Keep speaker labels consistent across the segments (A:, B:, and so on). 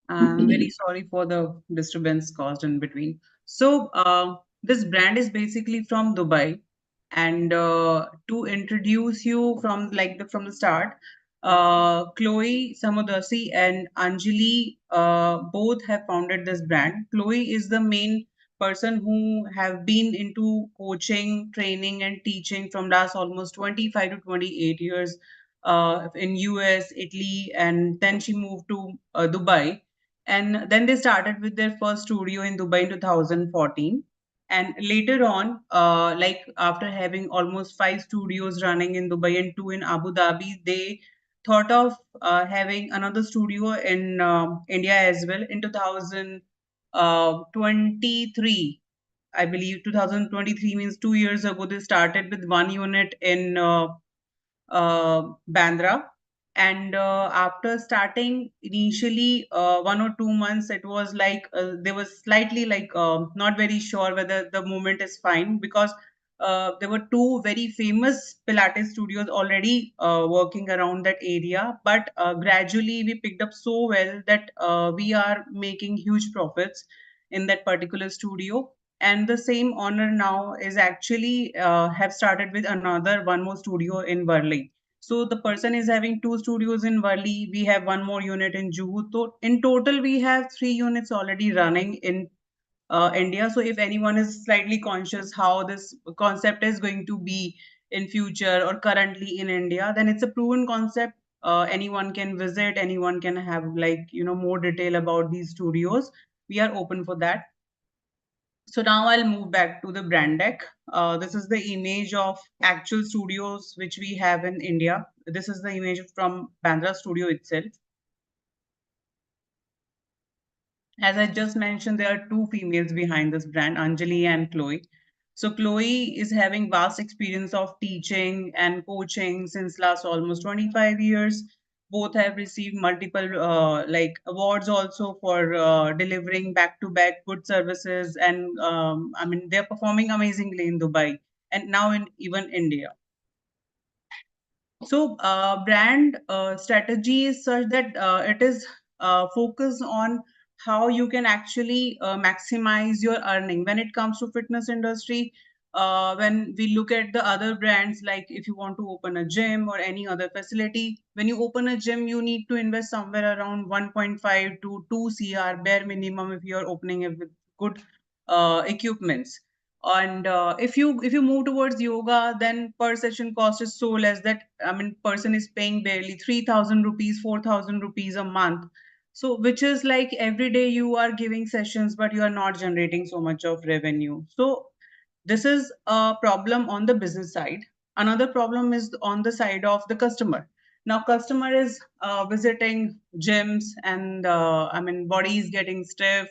A: I'm very sorry for the disturbance caused in between. So, this brand is basically from Dubai, and to introduce you from from the start, Chloe Samudasi and Anjali both have founded this brand. Chloe is the main person who have been into coaching, training, and teaching from last almost 25 to 28 years in US, Italy, and then she moved to Dubai, and then they started with their first studio in Dubai in 2014. And later on, like after having almost 5 studios running in Dubai and 2 in Abu Dhabi, they thought of having another studio in India as well in 2023. I believe 2023 means 2 years ago. They started with one unit in Bandra. And after starting initially 1 or 2 months, it was like they were slightly like not very sure whether the movement is fine, because there were two very famous Pilates studios already working around that area. But gradually we picked up so well that we are making huge profits in that particular studio. And the same owner now is actually have started with another one more studio in Worli. So the person is having 2 studios in Worli. We have one more unit in Juhu. So in total, we have 3 units already running in India. So if anyone is slightly conscious how this concept is going to be in future or currently in India, then it's a proven concept. Anyone can visit. Anyone can have more detail about these studios. We are open for that. So now I'll move back to the brand deck. This is the image of actual studios which we have in India. This is the image from Bandra studio itself. As I just mentioned, there are two females behind this brand, Anjali and Chloe. So Chloe is having vast experience of teaching and coaching since last almost 25 years. Both have received multiple awards also for delivering back to back good services, and I mean they're performing amazingly in Dubai and now in even India. So, brand strategy is such that it is focused on how you can actually maximize your earning. When it comes to fitness industry, when we look at the other brands, like if you want to open a gym or any other facility, when you open a gym, you need to invest somewhere around 1.5 to 2 CR bare minimum if you are opening it with good equipments. And if you move towards yoga, then per session cost is so less that I mean person is paying barely 3,000 rupees, 4,000 rupees a month. So which is like every day you are giving sessions but you are not generating so much of revenue. So this is a problem on the business side. Another problem is on the side of the customer. Now customer is visiting gyms, and I mean body is getting stiff.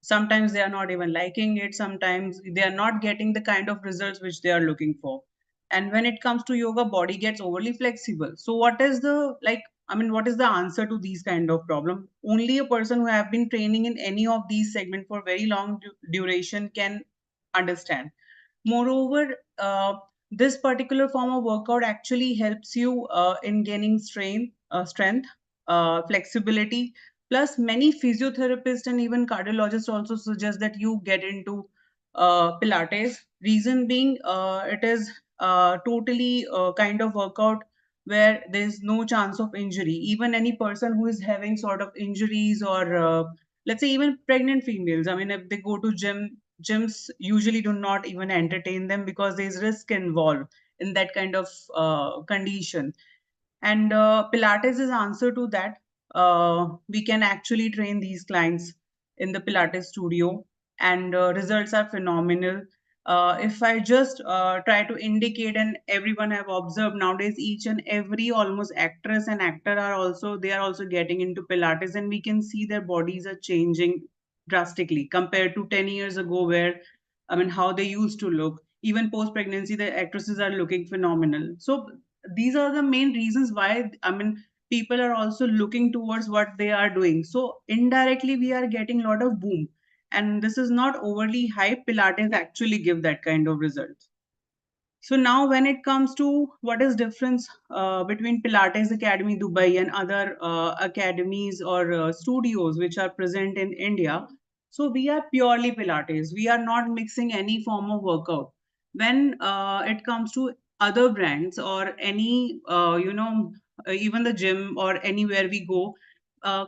A: Sometimes they are not even liking it. Sometimes they are not getting the kind of results which they are looking for. And when it comes to yoga, body gets overly flexible. So what is the what is the answer to these kind of problem? Only a person who have been training in any of these segment for very long duration can understand. Moreover, this particular form of workout actually helps you in gaining strength, flexibility. Plus, many physiotherapists and even cardiologists also suggest that you get into Pilates. Reason being, it is totally kind of workout where there is no chance of injury. Even any person who is having sort of injuries, or let's say even pregnant females, I mean, if they go to gyms usually do not even entertain them because there's risk involved in that kind of condition. And Pilates is answer to that. We can actually train these clients in the Pilates studio, and results are phenomenal. If I just try to indicate, and everyone have observed nowadays, each and every almost actress and actor are also they are also getting into Pilates, and we can see their bodies are changing drastically compared to 10 years ago, where I mean how they used to look. Even post pregnancy, the actresses are looking phenomenal. So these are the main reasons why I mean people are also looking towards what they are doing. So indirectly we are getting a lot of boom, and this is not overly hype. Pilates actually give that kind of results. So now when it comes to what is difference between Pilates Academy Dubai and other academies or studios which are present in India, so we are purely Pilates. We are not mixing any form of workout. When it comes to other brands or any, even the gym or anywhere we go,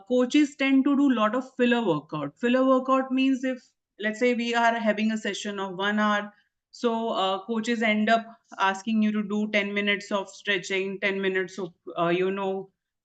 A: coaches tend to do a lot of filler workout. Filler workout means if, let's say, we are having a session of 1 hour, so coaches end up asking you to do 10 minutes of stretching, 10 minutes of,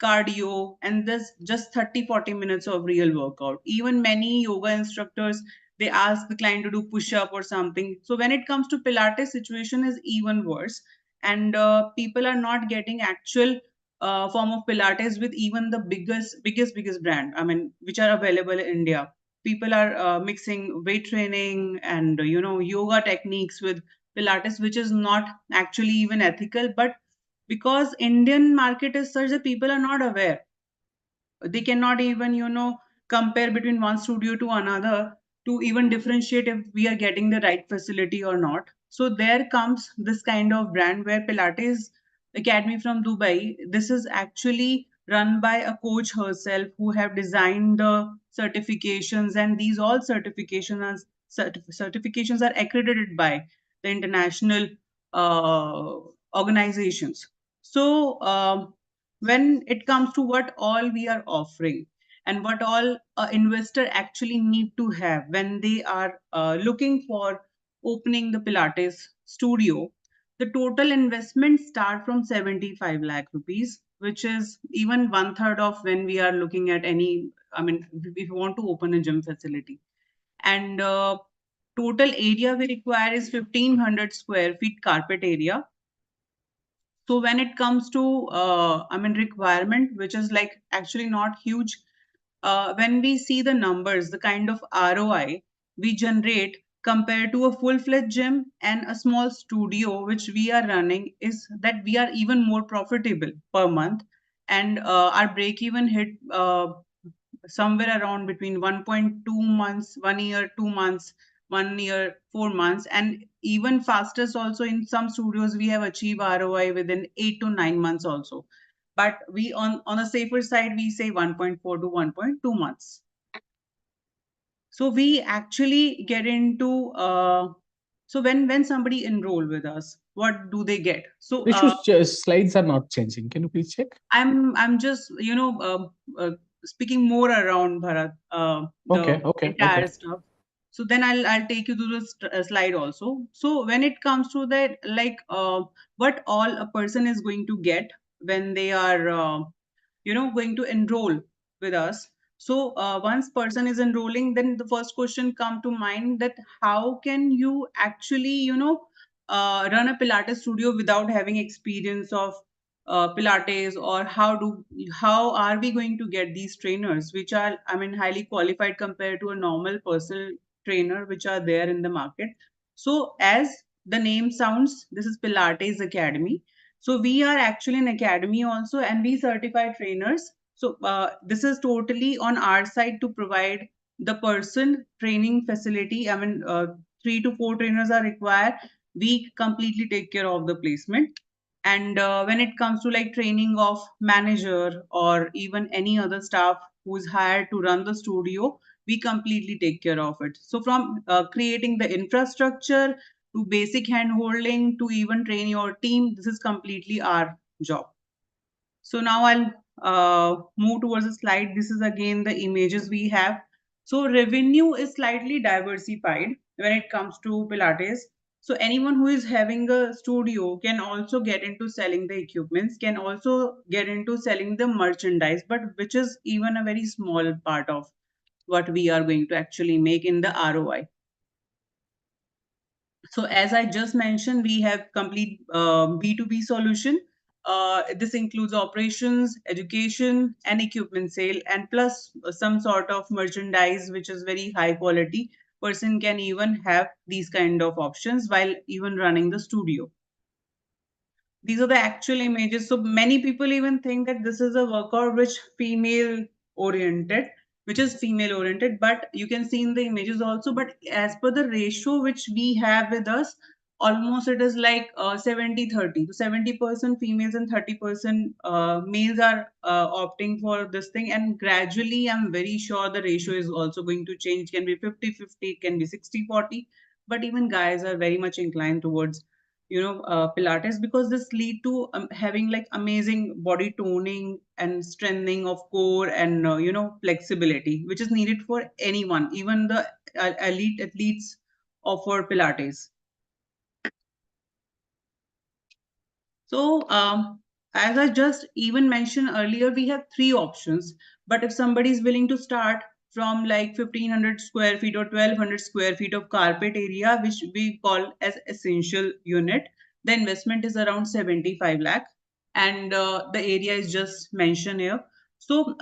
A: cardio, and there's just 30-40 minutes of real workout. Even many yoga instructors, they ask the client to do push up or something. So when it comes to Pilates, situation is even worse. And people are not getting actual form of Pilates with even the biggest brand, I mean, which are available in India. People are mixing weight training and yoga techniques with Pilates, which is not actually even ethical. But because Indian market is such that people are not aware, they cannot even compare between one studio to another to even differentiate if we are getting the right facility or not. So there comes this kind of brand where Pilates Academy from Dubai, this is actually run by a coach herself who have designed the certifications, and these all certifications are accredited by the international uh, organizations. So when it comes to what all we are offering and what all investor actually need to have when they are looking for opening the Pilates studio, the total investment start from 75 lakh rupees, which is even one third of when we are looking at any, I mean, if you want to open a gym facility. And total area we require is 1500 square feet carpet area. So when it comes to, requirement, which is like actually not huge, when we see the numbers, the kind of ROI we generate compared to a full-fledged gym and a small studio which we are running, is that we are even more profitable per month, and our break-even hit somewhere around between 1.2 months, 1 year, 2 months, 1 year, 4 months, and even fastest also in some studios we have achieved ROI within 8 to 9 months also. But we on a safer side we say 1.4 to 1.2 months. So we actually get into so when somebody enroll with us, what do they get? So
B: Rishu's slides are not changing. Can you please check?
A: I'm just speaking more around Bharat,
B: Okay,
A: the
B: okay, okay.
A: entire stuff. So then I'll take you to the slide also. So when it comes to that, like what all a person is going to get when they are going to enroll with us. So once person is enrolling, then the first question come to mind that how can you actually run a Pilates studio without having experience of Pilates, or how are we going to get these trainers which are, I mean, highly qualified compared to a normal personal trainer which are there in the market. So as the name sounds, this is Pilates Academy. So we are actually an academy also, and we certify trainers. So this is totally on our side to provide the person training facility. I mean, 3 to 4 trainers are required. We completely take care of the placement. And when it comes to like training of manager or even any other staff who is hired to run the studio, we completely take care of it. So from creating the infrastructure to basic hand holding to even train your team, this is completely our job. So now I'll move towards the slide. This is again the images we have. So revenue is slightly diversified when it comes to Pilates. So anyone who is having a studio can also get into selling the equipments, can also get into selling the merchandise, but which is even a very small part of what we are going to actually make in the ROI. So as I just mentioned, we have complete B2B solution. This includes operations, education, and equipment sale, and plus some sort of merchandise, which is very high quality. Person can even have these kind of options while even running the studio. These are the actual images. So many people even think that this is a workout which is female oriented, but you can see in the images also. But as per the ratio which we have with us, almost it is like 70-30. So 70% females and 30% males are opting for this thing. And gradually, I'm very sure the ratio is also going to change. It can be 50-50, it can be 60-40. But even guys are very much inclined towards, Pilates, because this lead to having like amazing body toning and strengthening of core and, flexibility, which is needed for anyone, even the elite athletes offer Pilates. So, as I just even mentioned earlier, we have three options. But if somebody is willing to start from like 1500 square feet or 1200 square feet of carpet area, which we call as essential unit, the investment is around 75 lakh. And the area is just mentioned here. So,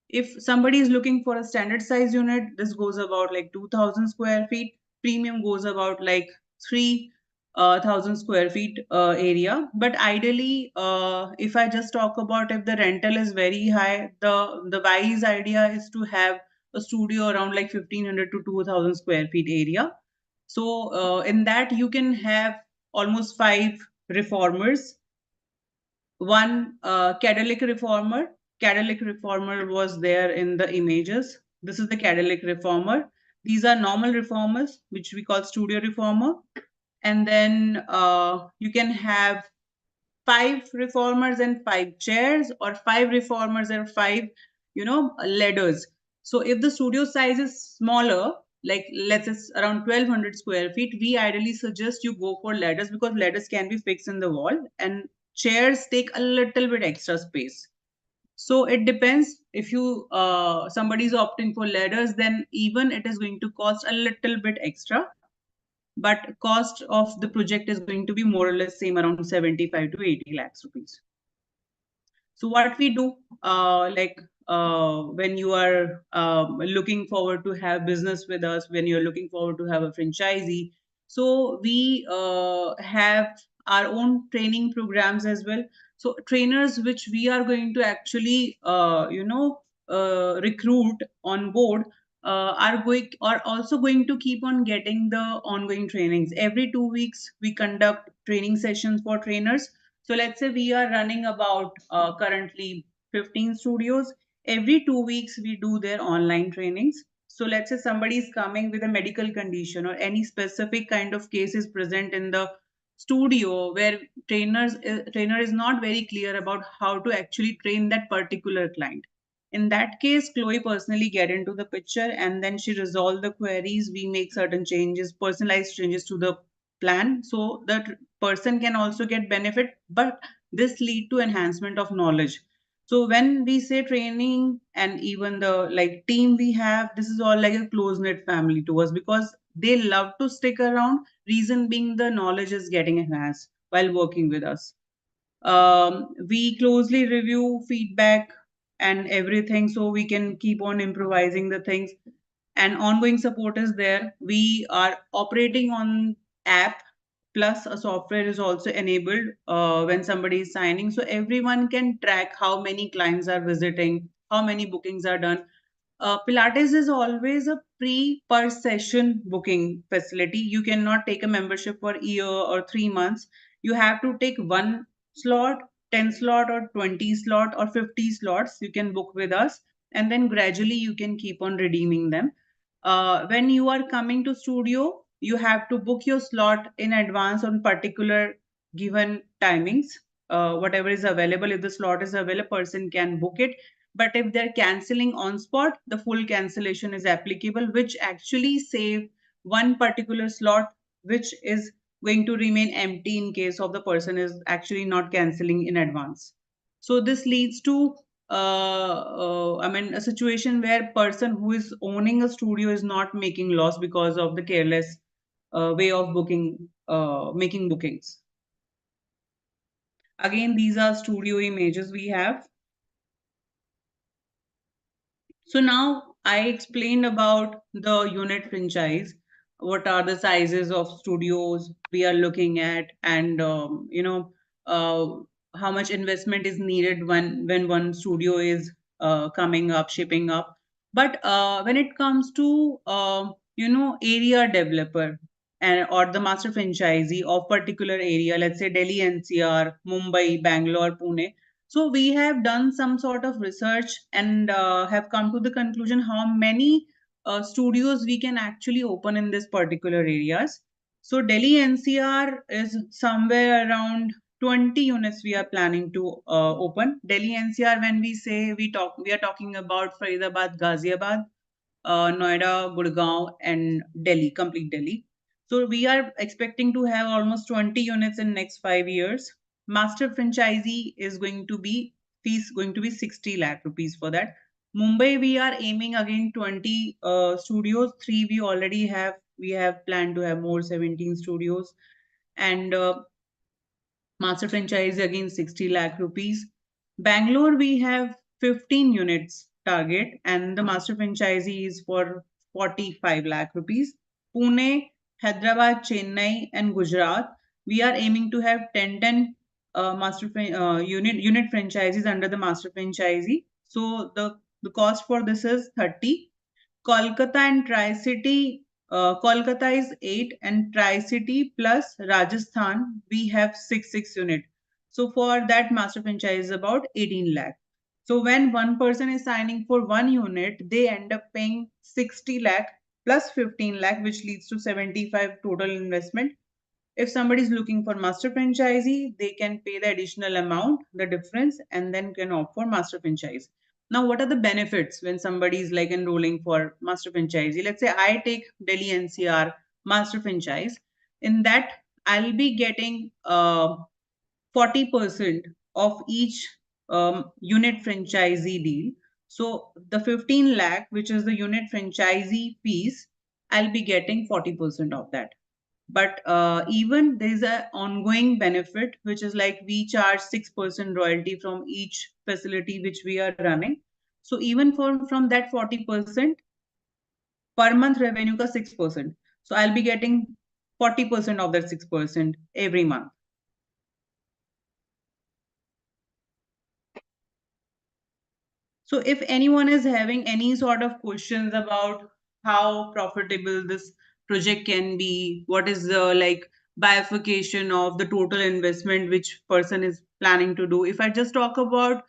A: if somebody is looking for a standard size unit, this goes about like 2000 square feet. Premium goes about like 3000 square feet area. But ideally, if I just talk about if the rental is very high, the wise idea is to have a studio around like 1500 to 2000 square feet area. So in that you can have almost five reformers, one catalytic reformer. Catalytic reformer was there in the images. This is the catalytic reformer. These are normal reformers, which we call studio reformer. And then you can have five reformers and five chairs, or five reformers and five, ladders. So if the studio size is smaller, like let's say around 1200 square feet, we ideally suggest you go for ladders, because ladders can be fixed in the wall and chairs take a little bit extra space. So it depends. If you somebody is opting for ladders, then even it is going to cost a little bit extra, but cost of the project is going to be more or less same, around 75 to 80 lakhs rupees. So what we do, when you are looking forward to have business with us, when you're looking forward to have a franchisee, so we have our own training programs as well. So trainers which we are going to actually, recruit on board, are also going to keep on getting the ongoing trainings. Every 2 weeks, we conduct training sessions for trainers. So let's say we are running about currently 15 studios. Every 2 weeks, we do their online trainings. So let's say somebody is coming with a medical condition, or any specific kind of case is present in the studio, where trainer is not very clear about how to actually train that particular client. In that case, Chloe personally get into the picture, and then she resolve the queries. We make certain changes, personalized changes to the plan, so that person can also get benefit, but this lead to enhancement of knowledge. So when we say training and even the like team we have, this is all like a close knit family to us, because they love to stick around. Reason being, the knowledge is getting enhanced while working with us. We closely review feedback and everything, so we can keep on improvising the things. And ongoing support is there. We are operating on app, plus a software is also enabled when somebody is signing, so everyone can track how many clients are visiting, how many bookings are done. Pilates is always a pre per session booking facility. You cannot take a membership for a year or 3 months. You have to take one slot, 10 slot, or 20 slot, or 50 slots. You can book with us, and then gradually you can keep on redeeming them. When you are coming to studio, you have to book your slot in advance on particular given timings. Whatever is available, if the slot is available, person can book it. But if they're canceling on spot, the full cancellation is applicable, which actually save one particular slot, which is going to remain empty in case of the person is actually not canceling in advance. So this leads to a situation where person who is owning a studio is not making loss because of the careless way of booking, making bookings. Again, these are studio images we have. So now I explained about the unit franchise. What are the sizes of studios we are looking at, and uh, how much investment is needed when one studio is coming up, shipping up. But when it comes to area developer, and or the master franchisee of particular area, let's say Delhi NCR, Mumbai, Bangalore, Pune. So we have done some sort of research and have come to the conclusion how many studios we can actually open in this particular areas. So Delhi NCR is somewhere around 20 units we are planning to open. Delhi NCR, when we say we are talking about Faridabad, Ghaziabad, Noida, Gurgaon, and Delhi, complete Delhi. So we are expecting to have almost 20 units in next 5 years. Master franchisee is going to be fees going to be 60 lakh rupees for that. Mumbai, we are aiming again 20 studios. Three we already have. We have planned to have more 17 studios, and master franchise again 60 lakh rupees. Bangalore, we have 15 units target, and the master franchisee is for 45 lakh rupees. Pune, Hyderabad, Chennai, and Gujarat, we are aiming to have 10 unit franchises under the master franchisee. So the cost for this is 30. Kolkata and Tri-City, Kolkata is 8 and Tri-City plus Rajasthan, we have 6 unit. So for that master franchise is about 18 lakh. So when one person is signing for one unit, they end up paying 60 lakh plus 15 lakh, which leads to 75 total investment. If somebody is looking for master franchisee, they can pay the additional amount, the difference, and then can opt for master franchise. Now, what are the benefits when somebody is like enrolling for master franchisee? Let's say I take Delhi NCR master franchise. In that, I'll be getting 40% of each unit franchisee deal. So the 15 lakh, which is the unit franchisee fees, I'll be getting 40% of that. But even there's a ongoing benefit, which is like we charge 6% royalty from each facility which we are running. So even from that 40%, per month revenue ka 6%. So I'll be getting 40% of that 6% every month. So if anyone is having any sort of questions about how profitable this project can be, what is the like bifurcation of the total investment which person is planning to do. If I just talk about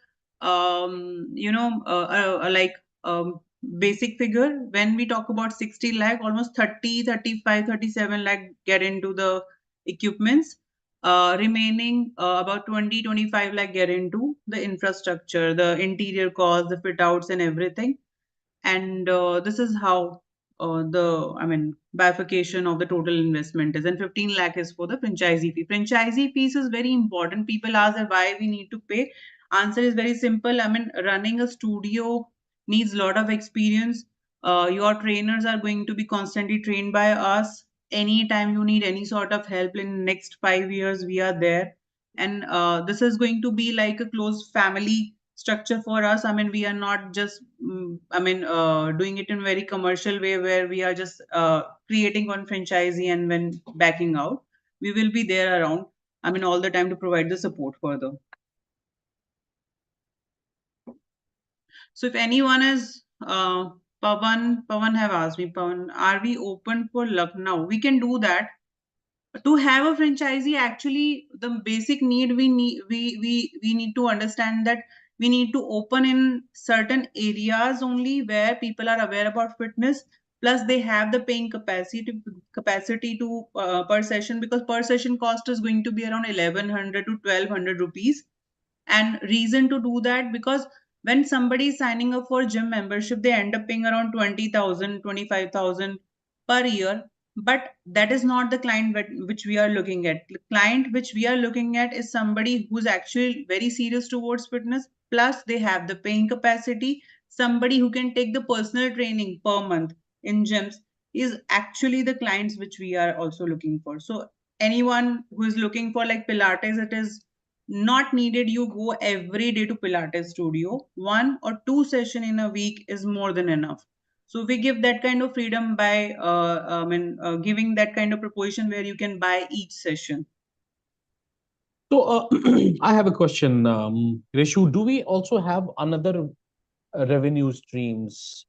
A: like basic figure, when we talk about 60 lakh, almost 30, 35, 37 lakh get into the equipments, remaining about 20-25 lakh get into the infrastructure, the interior costs, the fit outs and everything. And this is how bifurcation of the total investment is. And 15 lakh is for the franchisee fee. Franchisee fees is very important. People ask that why we need to pay. Answer is very simple. I mean, running a studio needs a lot of experience. Your trainers are going to be constantly trained by us. Anytime you need any sort of help in next 5 years, we are there. And this is going to be like a close family structure for us. I mean, we are not just, doing it in a very commercial way where we are just creating one franchisee and then backing out. We will be there around, I mean, all the time to provide the support further. So if anyone is, Pavan have asked me, Pavan, are we open for Lucknow? We can do that. To have a franchisee, actually the basic need we need to understand that we need to open in certain areas only where people are aware about fitness, plus they have the paying capacity to per session, because per session cost is going to be around 1100 to 1200 rupees. And reason to do that, because when somebody is signing up for gym membership, they end up paying around 20,000, 25,000 per year. But that is not the client which we are looking at. The client which we are looking at is somebody who's actually very serious towards fitness, plus they have the paying capacity. Somebody who can take the personal training per month in gyms is actually the clients which we are also looking for. So anyone who is looking for like Pilates, it is not needed you go every day to Pilates studio. 1 or 2 session in a week is more than enough. So we give that kind of freedom by giving that kind of proposition where you can buy each session.
B: So I have a question, Reshu. Do we also have another revenue streams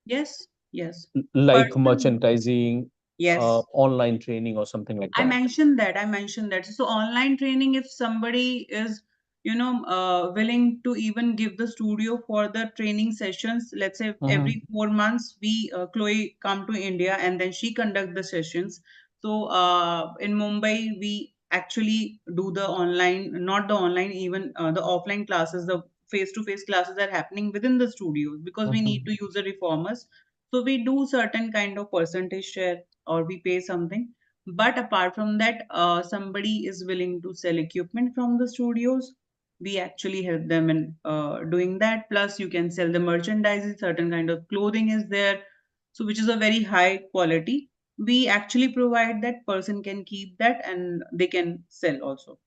A: Yes, yes.
B: like
A: Person,
B: merchandising?
A: Yes.
B: online training or something like
A: I
B: that?
A: mentioned that. I mentioned that. So online training, if somebody is, willing to even give the studio for the training sessions, let's say
B: Mm-hmm.
A: every 4 months, Chloe come to India and then she conduct the sessions. So in Mumbai, we actually do the online, not the online, even the offline classes, the face-to-face classes are happening within the studios because we need
B: Mm-hmm.
A: to use the reformers. So we do certain kind of percentage share or we pay something, but apart from that, somebody is willing to sell equipment from the studios. We actually help them in doing that. Plus, you can sell the merchandise. Certain kind of clothing is there, so which is a very high quality. We actually provide that person can keep that and they can sell also,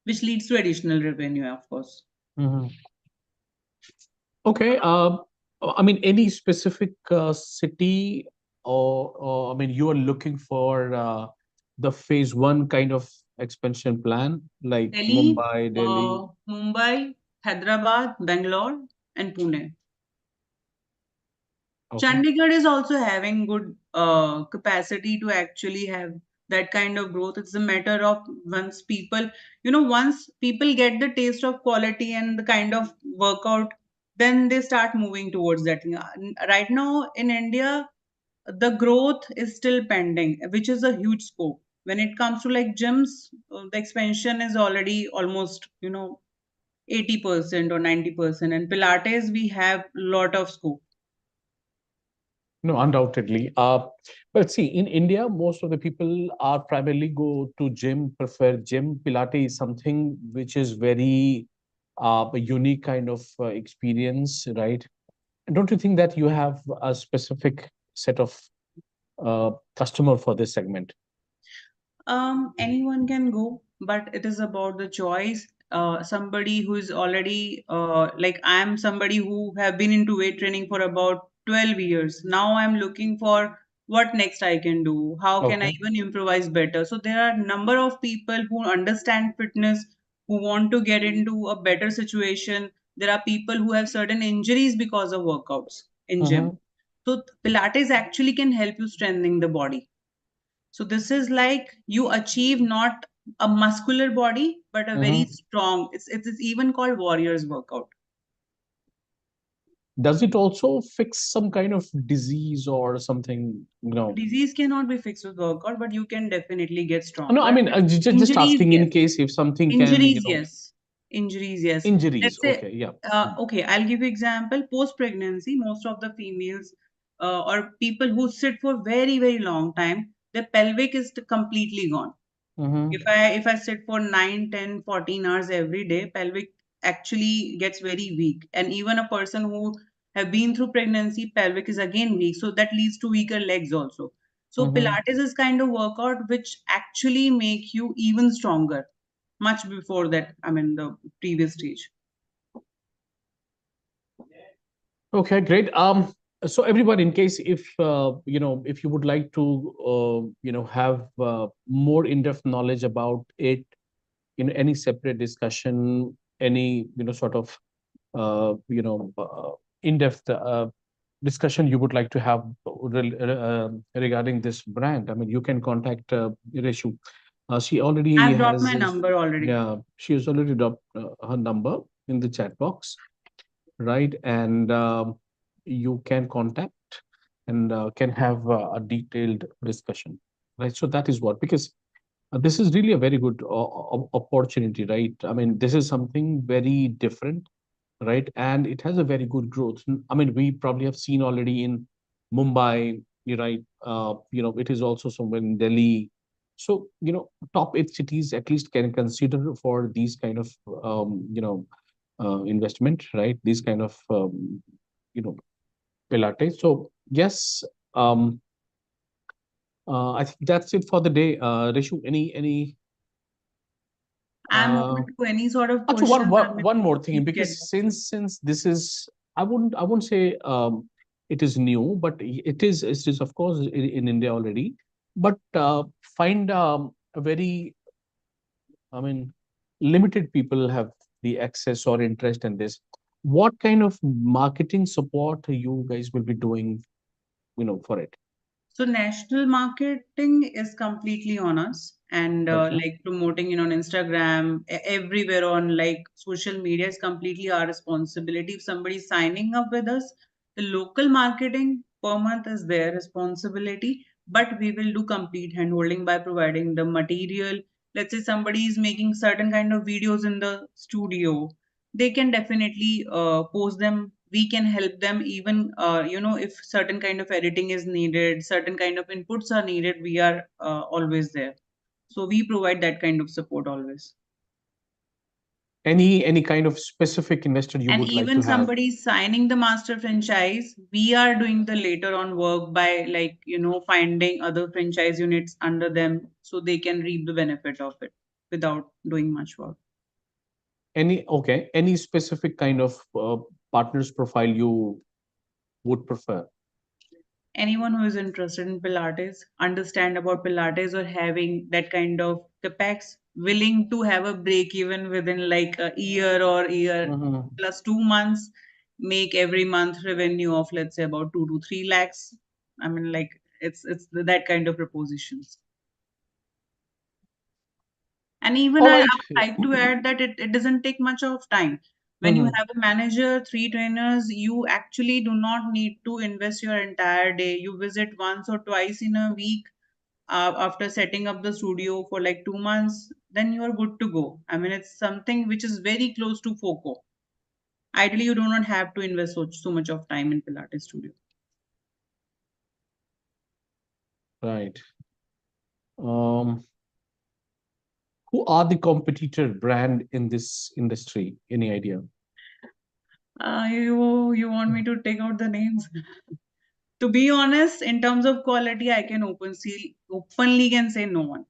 A: which leads to additional revenue, of course.
B: Mm-hmm. Okay. I mean, any specific city, or I mean, you are looking for the phase one kind of expansion plan, like
A: Delhi,
B: Mumbai, Delhi.
A: Mumbai, Hyderabad, Bangalore, and Pune.
B: Okay.
A: Chandigarh is also having good capacity to actually have that kind of growth. It's a matter of once people get the taste of quality and the kind of workout, then they start moving towards that thing. Right now in India, the growth is still pending, which is a huge scope. When it comes to like gyms, the expansion is already almost, 80% or 90%. And Pilates, we have lot of scope.
B: No, undoubtedly. But see, in India, most of the people are primarily go to gym, prefer gym. Pilates is something which is very a unique kind of experience, right? Don't you think that you have a specific set of customer for this segment?
A: Anyone can go, but it is about the choice. Somebody who is already like I am somebody who have been into weight training for about 12 years. Now I'm looking for what next I can do. How can I
B: Okay.
A: even improvise better? So there are a number of people who understand fitness, who want to get into a better situation. There are people who have certain injuries because of workouts in gym.
B: Mm-hmm.
A: So Pilates actually can help you strengthening the body. So this is like you achieve not a muscular body, but a very
B: Mm-hmm.
A: strong. It's even called warriors workout.
B: Does it also fix some kind of disease or something?
A: Disease cannot be fixed with workout, but you can definitely get
B: No, I
A: stronger.
B: mean, just
A: Injuries,
B: asking in
A: yes.
B: case if something can,
A: Injuries, yes. Injuries, yes.
B: injuries.
A: Let's say,
B: Okay, yeah.
A: okay, I'll give you example. Post pregnancy, most of the females or people who sit for very very long time, their pelvic is completely gone.
B: Mm-hmm.
A: If I sit for 9, 10, 14 hours every day, pelvic actually gets very weak. And even a person who have been through pregnancy, pelvic is again weak. So that leads to weaker legs also. So
B: Mm-hmm.
A: Pilates is kind of workout which actually make you even stronger, much before that, I mean the previous stage.
B: Okay, great. So everyone, in case if if you would like to have more in-depth knowledge about it, any separate discussion, any sort of in-depth discussion you would like to have regarding this brand, I mean, you can contact Reshu. She already
A: I've dropped
B: has
A: my number already.
B: yeah, she has already dropped her number in the chat box, right? And you can contact and can have a detailed discussion, right? So that is what, because this is really a very good opportunity, right? I mean, this is something very different, right? And it has a very good growth. I mean, we probably have seen already in Mumbai, you're right? It is also somewhere in Delhi. So, top eight cities at least can consider for these kind of, investment, right? These kind of, you know, Pilates. So, yes, um, I think that's it for the day. Rishu, any
A: I'm
B: uh,
A: open to any sort of
B: actually, one,
A: questions. I
B: one
A: mean,
B: one more thing,
A: please get
B: because
A: back to me.
B: since this is, I won't say it is new, but it is of course in India already. But find a very, I mean, limited people have the access or interest in this. What kind of marketing support you guys will be doing, for it?
A: So national marketing is completely on us, and
B: Okay.
A: like promoting it on Instagram, everywhere on like social media is completely our responsibility. If somebody's signing up with us, the local marketing per month is their responsibility, but we will do complete handholding by providing the material. Let's say somebody is making certain kind of videos in the studio, they can definitely post them. We can help them even if certain kind of editing is needed, certain kind of inputs are needed, we are always there. So we provide that kind of support always.
B: Any kind of specific investor you
A: And
B: would like to
A: even
B: have?
A: somebody signing the master franchise, we are doing the later on work by like finding other franchise units under them so they can reap the benefit of it without doing much work.
B: Any specific kind of partners profile you would prefer?
A: Anyone who is interested in Pilates, understand about Pilates, or having that kind of capex, willing to have a break even within like a year or year
B: Mhm.
A: plus 2 months, make every month revenue of let's say about 2 to 3 lakhs. I mean, like it's that kind of propositions. And even
B: All
A: I
B: right.
A: would like to add that it doesn't take much of time. When you
B: Mhm.
A: have a manager, three trainers, you actually do not need to invest your entire day. You visit once or twice in a week after setting up the studio for like 2 months, then you are good to go. I mean, it's something which is very close to FOCO. Ideally, you do not have to invest so much of time in Pilates studio.
B: Right. Um, who are the competitor brand in this industry? Any idea?
A: You want me to take out the names? To be honest, in terms of quality, I can openly can say no one.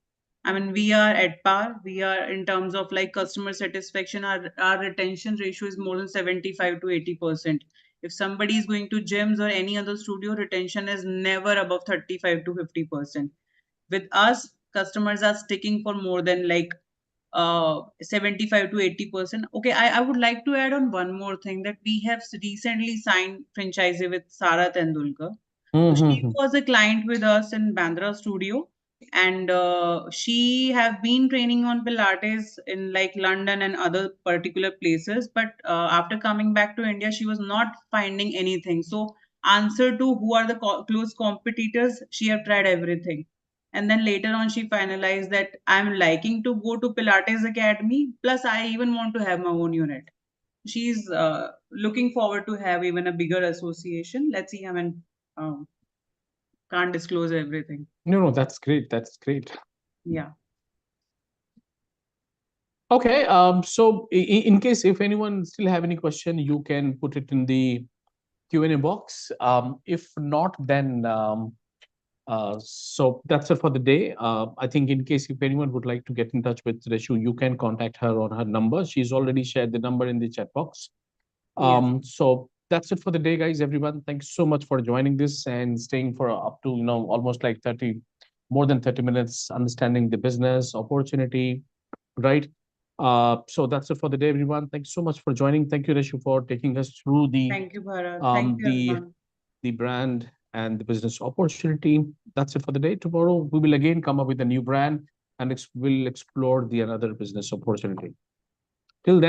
A: I mean, we are at par. We are in terms of like customer satisfaction. Our retention ratio is more than 75 to 80%. If somebody is going to gyms or any other studio, retention is never above 35 to 50%. With us, customers are sticking for more than like 75 to 80%. Okay, I would like to add on one more thing that we have recently signed franchise with Sara Tendulkar. So she
B: Mhm.
A: was a client with us in Bandra studio, and she have been training on Pilates in like London and other particular places. But after coming back to India, she was not finding anything. So answer to who are the close competitors, she have tried everything. And then later on, she finalized that I'm liking to go to Pilates Academy. Plus, I even want to have my own unit. She's looking forward to have even a bigger association. Let's see. I mean, um, can't disclose everything.
B: No, no, that's great. That's great.
A: Yeah.
B: Okay. So in case if anyone still have any question, you can put it in the Q&A box. If not, then so that's it for the day. I think in case if anyone would like to get in touch with Reshu, you can contact her on her number. She's already shared the number in the chat box.
A: Yes.
B: So that's it for the day, guys. Everyone, thanks so much for joining this and staying for up to almost like 30, more than 30 minutes, understanding the business opportunity, right? So that's it for the day, everyone. Thanks so much for joining. Thank you, Reshu, for taking us through
A: Thank you, Bharat. Thank
B: um,
A: you,
B: the
A: everyone.
B: the brand and the business opportunity. That's it for the day. Tomorrow we will again come up with a new brand and we'll explore the another business opportunity. Till then.